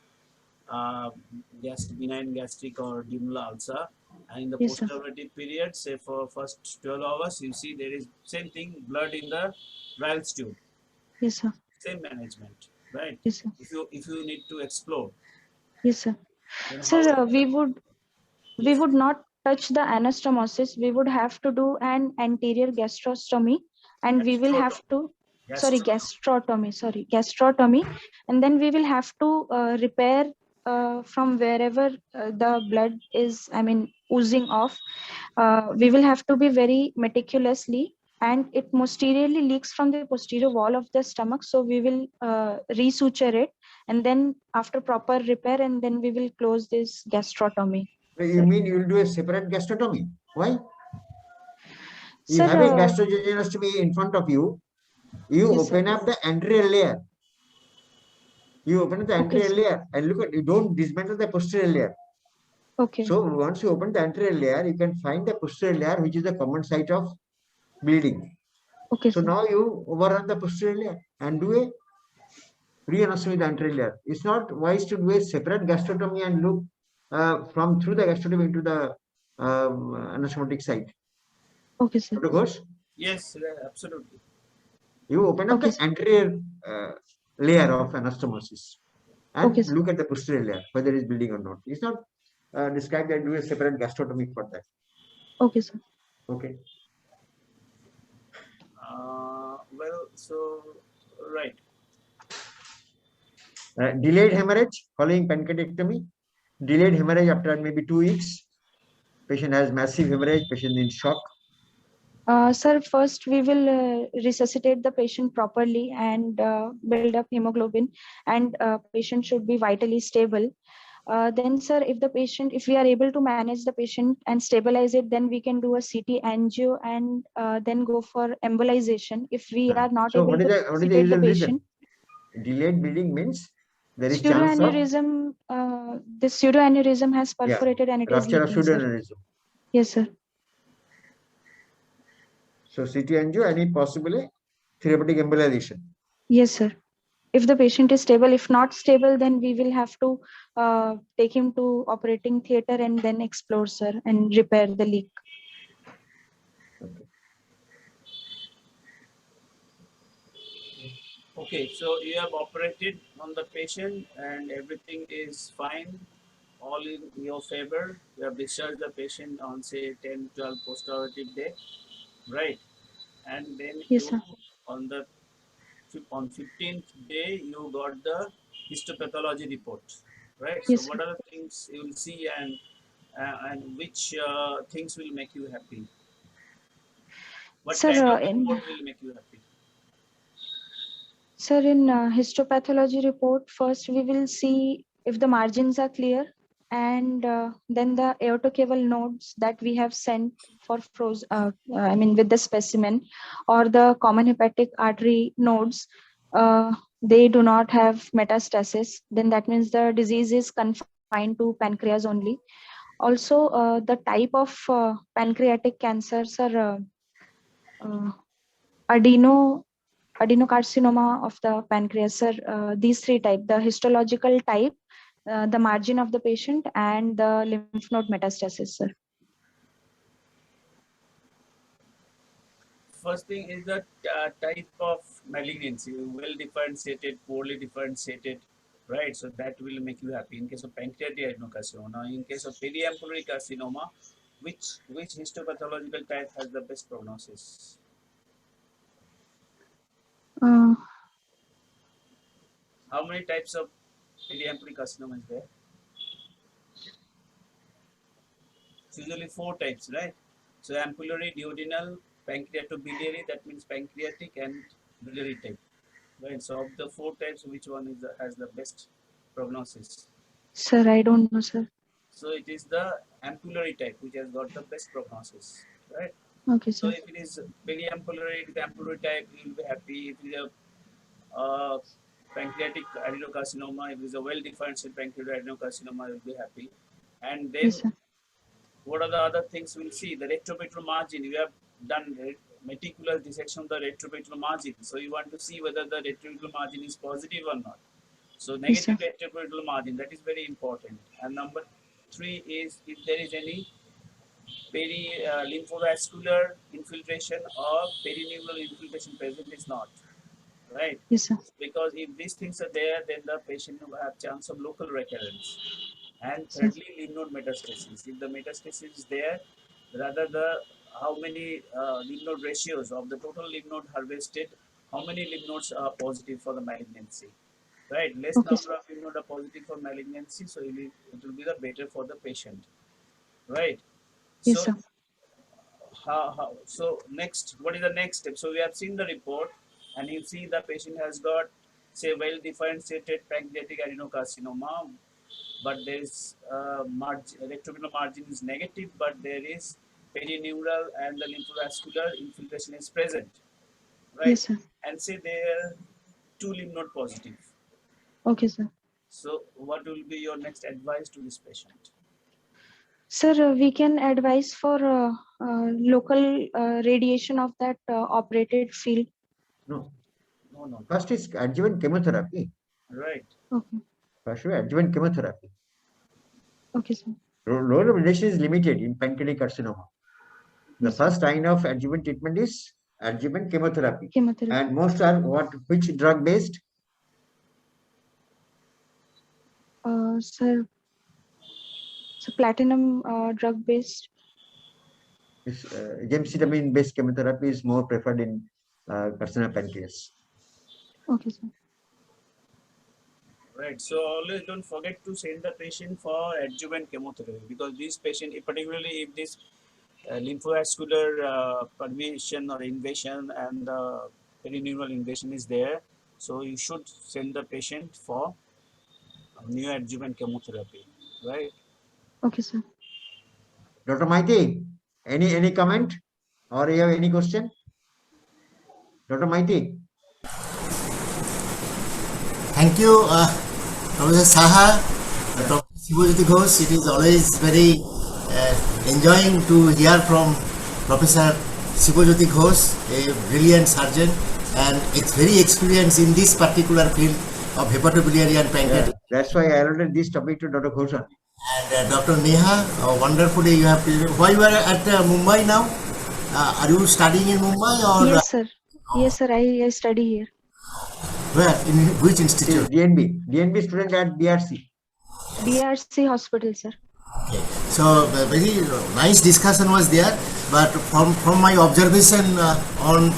benign gastric or duodenal ulcer, And in the Yes, sir. postoperative period, say for first 12 hours, you see there is same thing, blood in the Ryle's tube, Yes, sir. same management, right? Yes, sir. If you need to explore, Yes, sir. then Sir, how? we would not touch the anastomosis. We would have to do an anterior gastrostomy, and we will have to gastrotomy, and then we will have to repair from wherever the blood is, I mean, oozing off. We will have to be very meticulously, and it posteriorly leaks from the posterior wall of the stomach, so we will resuture it, and then after proper repair, and then we will close this gastrotomy. You mean you will do a separate gastrotomy? Why? You Sir, have a gastrojejunostomy in front of you. You yes, sir. open up the anterior layer. You open up the Okay, anterior sir. layer and look at, you don't dismantle the posterior layer. Okay. So once you open the anterior layer, you can find the posterior layer, which is the common site of bleeding. Okay, So sir. now you overrun the posterior layer and do a re-anastomy the anterior layer. It's not wise to do a separate gastrotomy and look from through the gastrotomy into the anastomotic site. Okay, sir. Dr. Ghosh, Yes, absolutely. you open up Okay, the sir. anterior layer of anastomosis and Okay, sir. look at the posterior layer, whether it's bleeding or not. It's not described that do a separate gastrotomy for that. Okay, sir. Okay. Well, so right. Delayed hemorrhage following pancreatectomy. Delayed hemorrhage after maybe 2 weeks. Patient has massive hemorrhage, patient in shock. Sir, first we will resuscitate the patient properly and build up hemoglobin, and patient should be vitally stable. Then, sir, if we are able to manage the patient and stabilize it, then we can do a CT angio and then go for embolization. If we are not So able what is to the resuscitate the usual reason? patient, Delayed bleeding means there is chance of pseudoaneurysm, the pseudoaneurysm has perforated and it is rupture of leaking, sir. pseudoaneurysm. Yes, sir. So CT angio and possibly therapeutic embolization. Yes, sir. If the patient is stable, if not stable, then we will have to take him to operating theater and then explore, sir, and repair the leak. Okay, so you have operated on the patient and everything is fine, all in your favor. You have discharged the patient on say 10, 12 postoperative day, right? And then Yes, you sir. on 15th day you got the histopathology report, right? So Yes, sir. what are the things you will see and which things will make you happy? What Sir, kind of report will make you happy? Sir, in histopathology report, first we will see if the margins are clear, and then the aortocaval nodes that we have sent for I mean, with the specimen, or the common hepatic artery nodes, they do not have metastasis. Then that means the disease is confined to pancreas only. Also, the type of pancreatic cancers are adeno adenocarcinoma of the pancreas, sir. These three types: the histological type, the margin of the patient, and the lymph node metastasis, sir. First thing is the type of malignancy, well differentiated, poorly differentiated, right? So that will make you happy. In case of pancreatic adenocarcinoma, in case of periampullary carcinoma, which histopathological type has the best prognosis? Uh, How many types of periampullary carcinoma is there? It's usually 4 types, right? So ampullary, duodenal, pancreatobiliary, that means pancreatic and biliary type, right? So of the 4 types, which one is has the best prognosis? Sir, I don't know, sir. So it is the ampullary type which has got the best prognosis, right? Okay, So sir. if it is periampullary, the ampullary type, you will be happy. If it is a pancreatic adenocarcinoma, if it is a well-differentiated pancreatic adenocarcinoma, you will be happy. And then Yes, sir. what are the other things we'll see? The retropetal margin. You have done meticulous dissection of the retropetal margin. So you want to see whether the retropetal margin is positive or not. So Yes, sir. negative retropetal margin, that is very important. And number 3 is if there is any lymphovascular infiltration or perineural infiltration present is not, right? Yes, sir. Because if these things are there, then the patient will have chance of local recurrence. And Sir. thirdly, lymph node metastasis. If the metastasis is there, rather the how many lymph node ratios of the total lymph node harvested, how many lymph nodes are positive for the malignancy, right? Less Okay, number of lymph node are positive for malignancy, so it will be the better for the patient, right? Yes, So sir. so next, what is the next step? So we have seen the report, and you see the patient has got, say, well differentiated pancreatic adenocarcinoma, but there is electrorenal margin is negative, but there is perineural and the lymphovascular infiltration is present, right? Yes, sir. And say there two lymph node positive. Okay, sir. So what will be your next advice to this patient? Sir, we can advise for local radiation of that operated field. No. No. First is adjuvant chemotherapy. Right. Okay. First, adjuvant chemotherapy. Okay, sir. Role of radiation is limited in pancreatic carcinoma. The Yes, sir. first line of adjuvant treatment is adjuvant chemotherapy. Chemotherapy. And most are which drug based? Sir, so platinum drug based. Gemcitabine based chemotherapy is more preferred in carcinoma pancreas. Okay, sir. Right. So always don't forget to send the patient for adjuvant chemotherapy, because this patient, particularly if this lymphovascular permeation or invasion and perineural invasion is there, so you should send the patient for neoadjuvant chemotherapy, right? Okay, sir. Dr. Maiti, any comment or you have any question? Dr. Maiti. Thank you, Professor Saha, Dr. Shivajyoti Ghosh. It is always very enjoying to hear from Professor Shivajyoti Ghosh, a brilliant surgeon, and it's very experienced in this particular field of hepatobiliary and pancreatic. That's why I allotted this topic to Dr. Ghosh only. And Dr. Neha, wonderfully you have. Why you are at Mumbai now? Are you studying in Mumbai or? Yes, sir. Yes, sir. I study here. Where? In which institute? DNB student at BRC. BRC hospital, sir. Okay. So very nice discussion was there, but from my observation on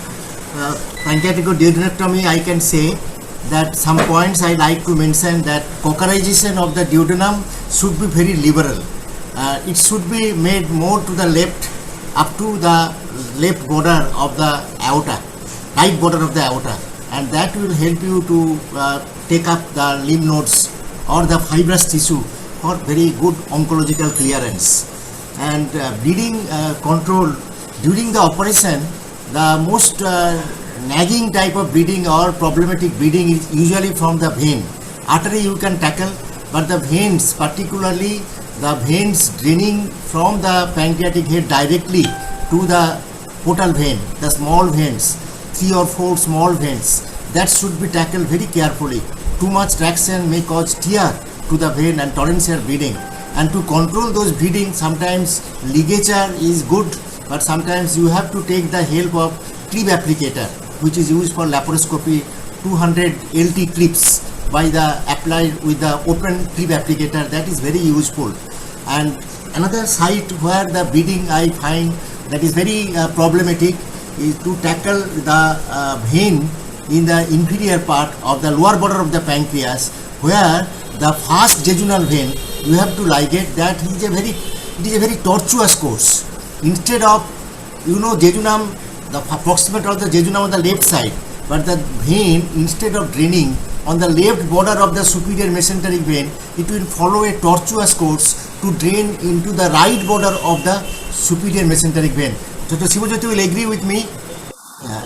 pancreatic duodenectomy, I can say that some points I like to mention that cauterization of the duodenum should be very liberal. It should be made more to the left, up to the left border of the aorta, right border of the aorta, and that will help you to take up the lymph nodes or the fibrous tissue for very good oncological clearance. And bleeding control during the operation, the most nagging type of bleeding or problematic bleeding is usually from the vein. Artery you can tackle, but the veins, particularly the veins draining from the pancreatic head directly to the portal vein, the small veins, 3 or 4 small veins, that should be tackled very carefully. Too much traction may cause tear to the vein and torrential bleeding. And to control those bleeding, sometimes ligature is good, but sometimes you have to take the help of clip applicator, which is used for laparoscopy. 200 LT clips by the applied with the open clip applicator, that is very useful. And another site where the bleeding I find that is very problematic is to tackle the vein in the inferior part of the lower border of the pancreas, where the first jejunal vein you have to ligate. That is a very tortuous course. Instead of, jejunum, the approximate of the jejunum on the left side, but the vein, instead of draining on the left border of the superior mesenteric vein, it will follow a tortuous course to drain into the right border of the superior mesenteric vein. Dr. Shivajyoti will agree with me,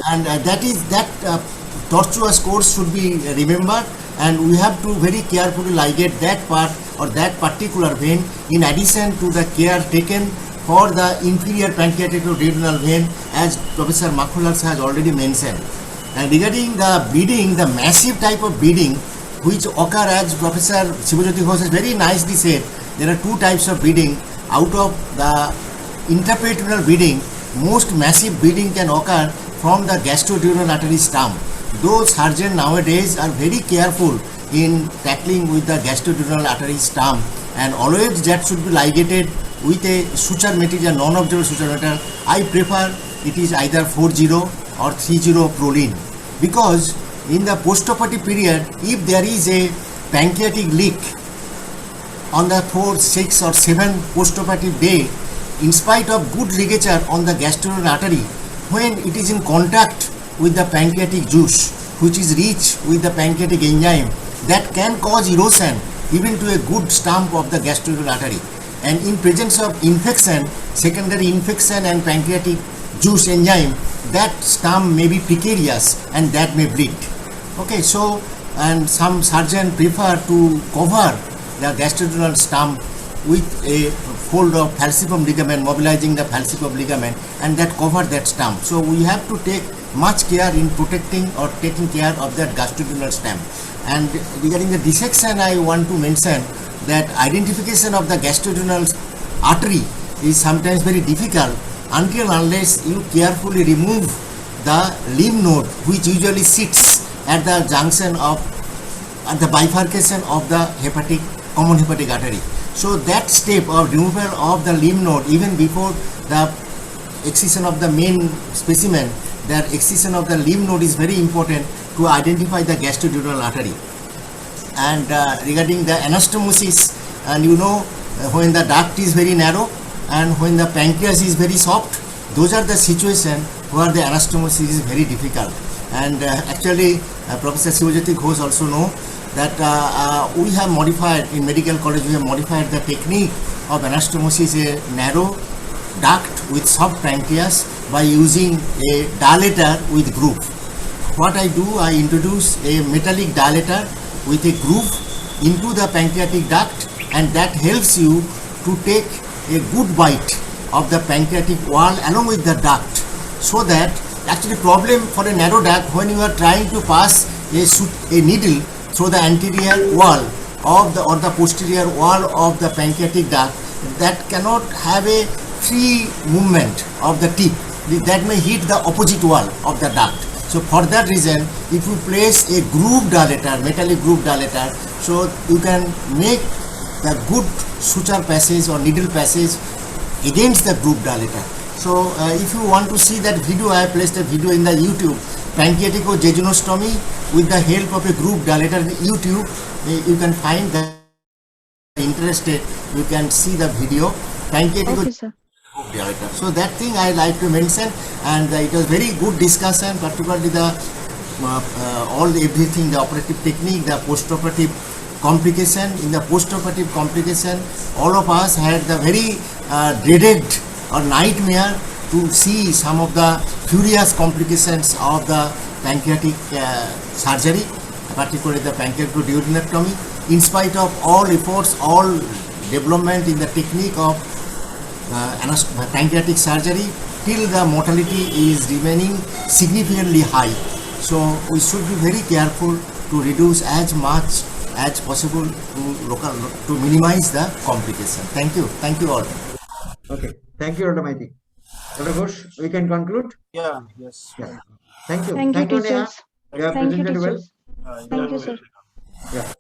and that tortuous course should be remembered, and we have to very carefully ligate that part or that particular vein, in addition to the care taken for the inferior pancreatic duodenal vein, as Professor Makhulas has already mentioned. And regarding the bleeding, the massive type of bleeding which occur, as Professor Shivajyoti Ghosh has very nicely said, there are 2 types of bleeding. Out of the intraperitoneal bleeding, most massive bleeding can occur from the gastroduodenal artery stump. Those surgeons nowadays are very careful in tackling with the gastroduodenal artery stump, and always that should be ligated with a suture material, non-observable suture material. I prefer it is either 4-0 or 3-0 proline, because in the postoperative period, if there is a pancreatic leak on the 4th, 6th or 7th postoperative day, in spite of good ligature on the gastroduodenal artery, when it is in contact with the pancreatic juice, which is rich with the pancreatic enzyme, that can cause erosion even to a good stump of the gastroduodenal artery. And in presence of infection, secondary infection and pancreatic juice enzyme, that stump may be precarious and that may bleed. Okay, so, and some surgeons prefer to cover the gastroduodenal stump with a fold of falciparum ligament, mobilizing the falciparum ligament, and that cover that stump. So we have to take much care in protecting or taking care of that gastroduodenal stump. And regarding the dissection, I want to mention that identification of the gastroduodenal artery is sometimes very difficult until unless you carefully remove the lymph node, which usually sits at the junction of, at the bifurcation of the common hepatic artery. So that step of removal of the lymph node, even before the excision of the main specimen, that excision of the lymph node is very important to identify the gastroduodenal artery. And regarding the anastomosis, and you know, when the duct is very narrow and when the pancreas is very soft, those are the situations where the anastomosis is very difficult. And actually, Professor Shivajyoti Ghosh also know that we have modified, in medical college, we have modified the technique of anastomosis, a narrow duct with soft pancreas, by using a dilator with groove. What I do, I introduce a metallic dilator with a groove into the pancreatic duct, and that helps you to take a good bite of the pancreatic wall along with the duct, so that actually problem for a narrow duct, when you are trying to pass a needle through the anterior wall of the or the posterior wall of the pancreatic duct, that cannot have a free movement of the tip, that may hit the opposite wall of the duct. So for that reason, if you place a groove dilator, metallic groove dilator, so you can make the good suture passage or needle passage against the groove dilator. So if you want to see that video, I have placed a video in the YouTube, pancreatico-jejunostomy with the help of a groove dilator in YouTube. You can find that. Interested, you can see the video. Pancreatico. Okay, sir. So that thing I like to mention, and it was very good discussion, particularly the everything, the operative technique, the postoperative complication. In the postoperative complication, all of us had the very dreaded or nightmare to see some of the furious complications of the pancreatic surgery, particularly the pancreaticoduodenectomy. In spite of all efforts, all development in the technique of pancreatic surgery, till the mortality is remaining significantly high. So we should be very careful to reduce as much as possible to minimize the complication. Thank you all. Okay, thank you, Dr. Maiti. Dr. Ghosh, we can conclude. Yeah, yes. Yeah. Thank you. Thank you, Neha. teachers. You have Thank you, presented well. teachers. Thank you, sir. Yeah.